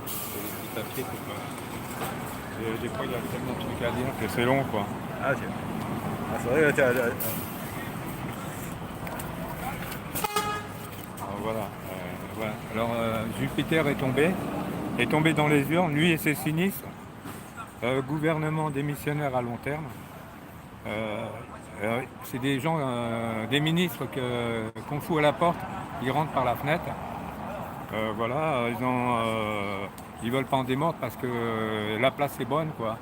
C'est tout à fait, c'est pas. Des fois, il y a tellement de trucs à dire que c'est long, quoi. Ah, tiens. Ah, c'est vrai, Alors, voilà. Voilà. Alors, Jupiter est tombé dans les urnes, lui et ses sinistres. Gouvernement démissionnaire à long terme. Euh, c'est des gens, des ministres qu'on fout à la porte, ils rentrent par la fenêtre. Voilà, ils veulent pas en démordre parce que la place est bonne, quoi.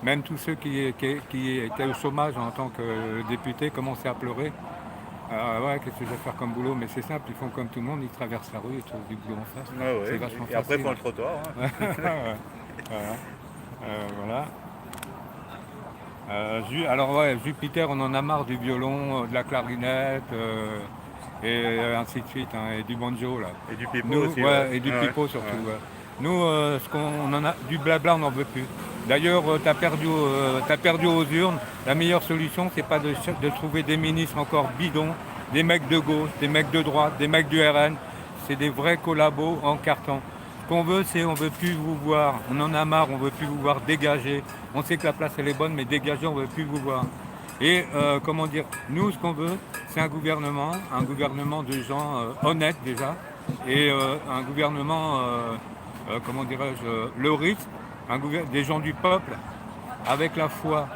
Même tous ceux qui étaient au chômage en tant que députés commençaient à pleurer. Ouais, qu'est-ce que je vais faire comme boulot? Mais c'est simple, ils font comme tout le monde, ils traversent la rue, ils trouvent du boulot en face. ah C'est ouais. vachement Et après, facile. ils font le trottoir. Hein. Ouais, voilà. Voilà. Alors ouais, Jupiter, on en a marre du violon, de la clarinette, et ainsi de suite, hein, et du banjo là. Et du pipeau Nous, aussi, ouais. ouais, et du Ah ouais. pipeau surtout. Ouais. Ouais. Nous, on en a du blabla, on n'en veut plus. D'ailleurs, t'as perdu aux urnes. La meilleure solution, c'est pas de trouver des ministres encore bidons, des mecs de gauche, des mecs de droite, des mecs du RN. C'est des vrais collabos en carton. Ce qu'on veut, c'est on veut plus vous voir. On en a marre, on veut plus vous voir dégager. On sait que la place elle est bonne, mais dégager, on veut plus vous voir. Et comment dire, nous, ce qu'on veut, c'est un gouvernement de gens honnêtes déjà, et un gouvernement, comment dirais-je, le risque, des gens du peuple, avec la foi.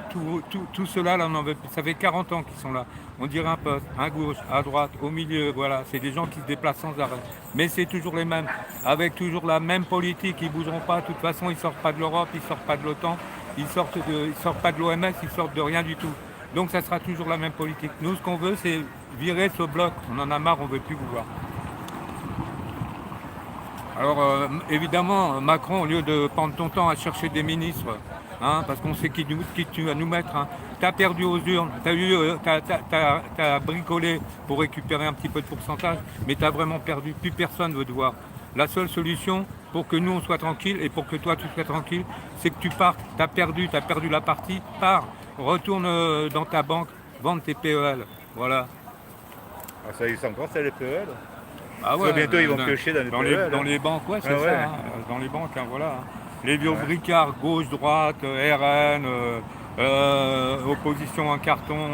Tout cela, là, on en veut plus. Ça fait 40 ans qu'ils sont là. On dirait un poste, à gauche, à droite, au milieu, voilà. C'est des gens qui se déplacent sans arrêt. Mais c'est toujours les mêmes, avec toujours la même politique. Ils ne bougeront pas. De toute façon, ils ne sortent pas de l'Europe, ils ne sortent pas de l'OTAN, ils sortent pas de l'OMS, ils sortent de rien du tout. Donc ça sera toujours la même politique. Nous, ce qu'on veut, c'est virer ce bloc. On en a marre, on ne veut plus vous voir. Alors évidemment, Macron, au lieu de prendre ton temps à chercher des ministres, hein, parce qu'on sait qui tu vas nous mettre, hein, t'as perdu aux urnes, t'as bricolé pour récupérer un petit peu de pourcentage, mais t'as vraiment perdu, plus personne veut te voir. La seule solution pour que nous on soit tranquille et pour que toi tu sois tranquille, c'est que tu partes, t'as perdu la partie, pars, retourne dans ta banque, vendre tes PEL, voilà. Ah, ça existe encore, c'est les PEL. Ah Parce que ouais, bientôt, ils vont piocher dans les PEL. dans Hein. les banques, ouais, c'est Ah ouais. ça. Hein, dans les banques, hein, voilà. Les vieux Ouais. bricards, gauche, droite, RN, opposition en carton,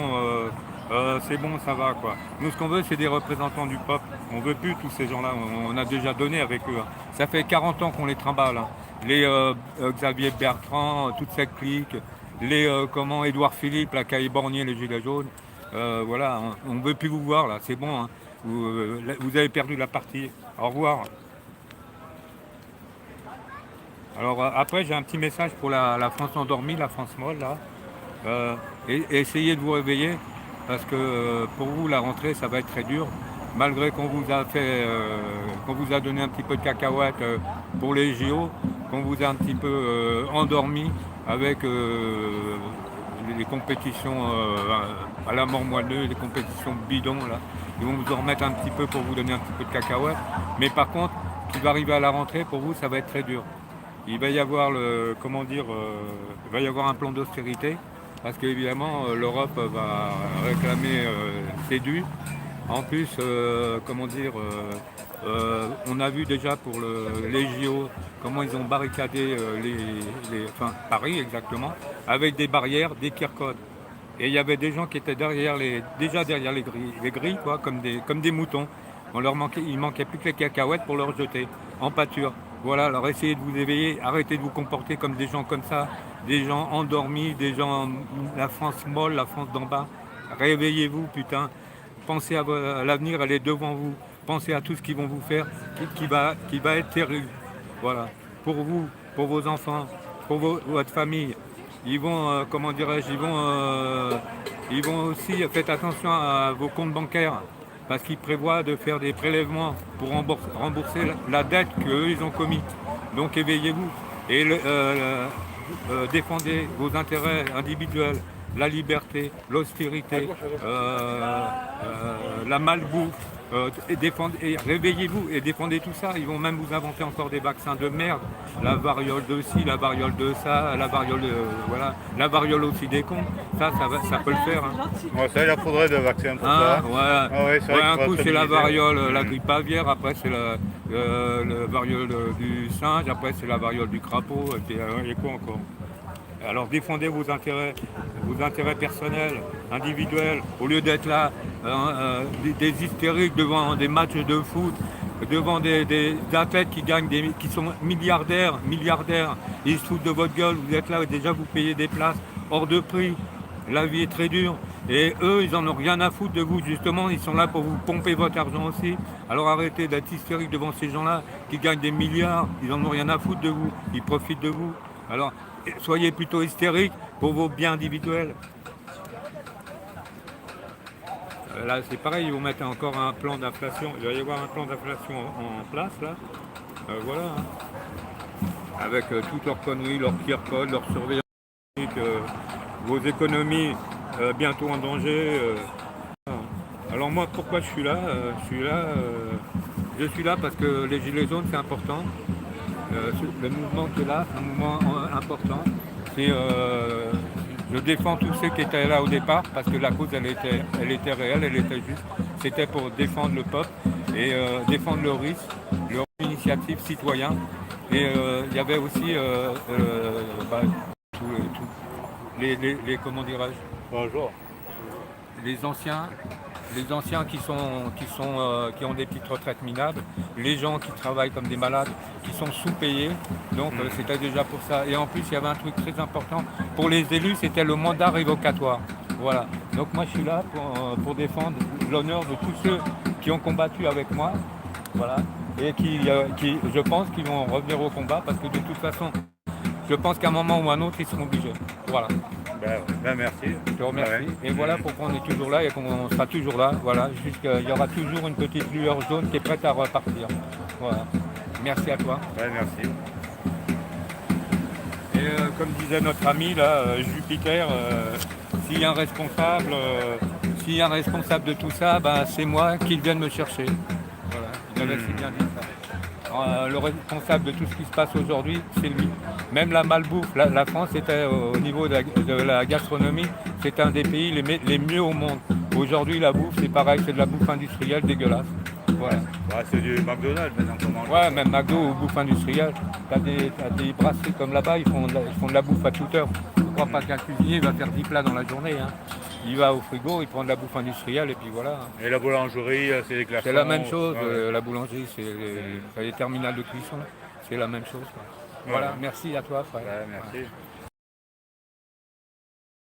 c'est bon, ça va, quoi. Nous, ce qu'on veut, c'est des représentants du peuple. On veut plus tous ces gens-là. On a déjà donné avec eux. Hein. Ça fait 40 ans qu'on les trimballe. Hein. Les Xavier Bertrand, toute cette clique. Les, Édouard Philippe, la qui a éborgné les Gilets jaunes. Voilà, hein. On ne veut plus vous voir, là. C'est bon, hein. Vous avez perdu la partie. Au revoir. Alors après, j'ai un petit message pour la France endormie, la France molle, là. Et essayez de vous réveiller, parce que pour vous, la rentrée, ça va être très dur. Malgré qu'on vous a donné un petit peu de cacahuètes pour les JO, qu'on vous a un petit peu endormi avec les compétitions à la mort moelleux, les compétitions bidons, là. Ils vont vous en remettre un petit peu pour vous donner un petit peu de cacahuètes. Mais par contre, ce qui va arriver à la rentrée, pour vous, ça va être très dur. Il va y avoir il va y avoir un plan d'austérité parce qu'évidemment l'Europe va réclamer ses dus. En plus, on a vu déjà pour les JO comment ils ont barricadé enfin Paris exactement, avec des barrières, des QR-codes. Et il y avait des gens qui étaient déjà derrière les grilles quoi, comme des moutons. Il manquait plus que les cacahuètes pour leur jeter en pâture. Voilà, alors essayez de vous éveiller, arrêtez de vous comporter comme des gens comme ça, des gens endormis, la France molle, la France d'en bas. Réveillez-vous, putain. Pensez à l'avenir, elle est devant vous. Pensez à tout ce qu'ils vont vous faire, qui va être terrible. Voilà, pour vous, pour vos enfants, pour votre famille. Ils vont, ils vont aussi, faites attention à vos comptes bancaires parce qu'ils prévoient de faire des prélèvements pour rembourser la dette qu'eux, ils ont commis. Donc éveillez-vous et défendez vos intérêts individuels. la liberté, l'austérité, la malbouffe. Et réveillez-vous et défendez tout ça. Ils vont même vous inventer encore des vaccins de merde. La variole de ci, la variole de ça, la variole voilà, la variole aussi des cons. Ça peut le faire. Hein. Ouais, ça, il faudrait de vaccins pour ça. Voilà. Ah ouais, Ouais, un coup c'est la variole, la grippe aviaire, après c'est la variole du singe, après c'est la variole du crapaud, et puis il y a quoi encore? Alors défendez vos intérêts personnels, individuels, au lieu d'être là, des hystériques devant des matchs de foot, devant des athlètes qui sont milliardaires, ils se foutent de votre gueule, vous êtes là, déjà vous payez des places hors de prix, la vie est très dure, et eux ils en ont rien à foutre de vous, justement, ils sont là pour vous pomper votre argent aussi, alors arrêtez d'être hystérique devant ces gens-là qui gagnent des milliards, ils en ont rien à foutre de vous, ils profitent de vous. Alors, soyez plutôt hystériques pour vos biens individuels. Là, c'est pareil, ils vont mettre encore un plan d'inflation. Il va y avoir un plan d'inflation en place, là. Voilà. Hein. Avec toutes leurs conneries, leurs QR codes, leur surveillance, vos économies bientôt en danger. Alors moi, pourquoi je suis là Je suis là parce que les Gilets jaunes, c'est important. Le mouvement qui est là, c'est un mouvement important. Je défends tous ceux qui étaient là au départ parce que la cause elle était réelle, elle était juste. C'était pour défendre le peuple et défendre le risque, leur initiative citoyen. Et il y avait aussi comment dirais-je, Bonjour. les anciens qui ont des petites retraites minables, les gens qui travaillent comme des malades, qui sont sous-payés, donc c'était déjà pour ça. Et en plus, il y avait un truc très important, pour les élus, c'était le mandat révocatoire. Voilà. Donc moi, je suis là pour défendre l'honneur de tous ceux qui ont combattu avec moi, voilà, et qui je pense, qu'ils vont revenir au combat, parce que de toute façon, je pense qu'à un moment ou à un autre, ils seront obligés. Voilà. Merci. Je te remercie. Et voilà pourquoi on est toujours là et qu'on sera toujours là. Voilà, juste qu'il y aura toujours une petite lueur jaune qui est prête à repartir. Voilà. Merci à toi. Ouais, merci. Et comme disait notre ami là, Jupiter, s'il y a un responsable de tout ça, ben, c'est moi qu'il vienne me chercher. Voilà. Il avait si bien dit ça. Le responsable de tout ce qui se passe aujourd'hui, c'est lui. Même la malbouffe, la France était au niveau de la gastronomie, c'est un des pays les mieux au monde. Aujourd'hui, la bouffe, c'est pareil, c'est de la bouffe industrielle dégueulasse. Voilà. Ouais, c'est du McDonald's maintenant qu'on mange. Ouais, même McDo ou bouffe industrielle. T'as des brasseries comme là-bas, ils font de la bouffe à toute heure. Je ne crois pas qu'un cuisinier va faire 10 plats dans la journée. Hein. Il va au frigo, il prend de la bouffe industrielle et puis voilà. Et la boulangerie, c'est les glaçons. C'est la même chose, la boulangerie, c'est les terminales de cuisson, c'est la même chose. Quoi. Voilà, merci à toi frère. Ouais, merci.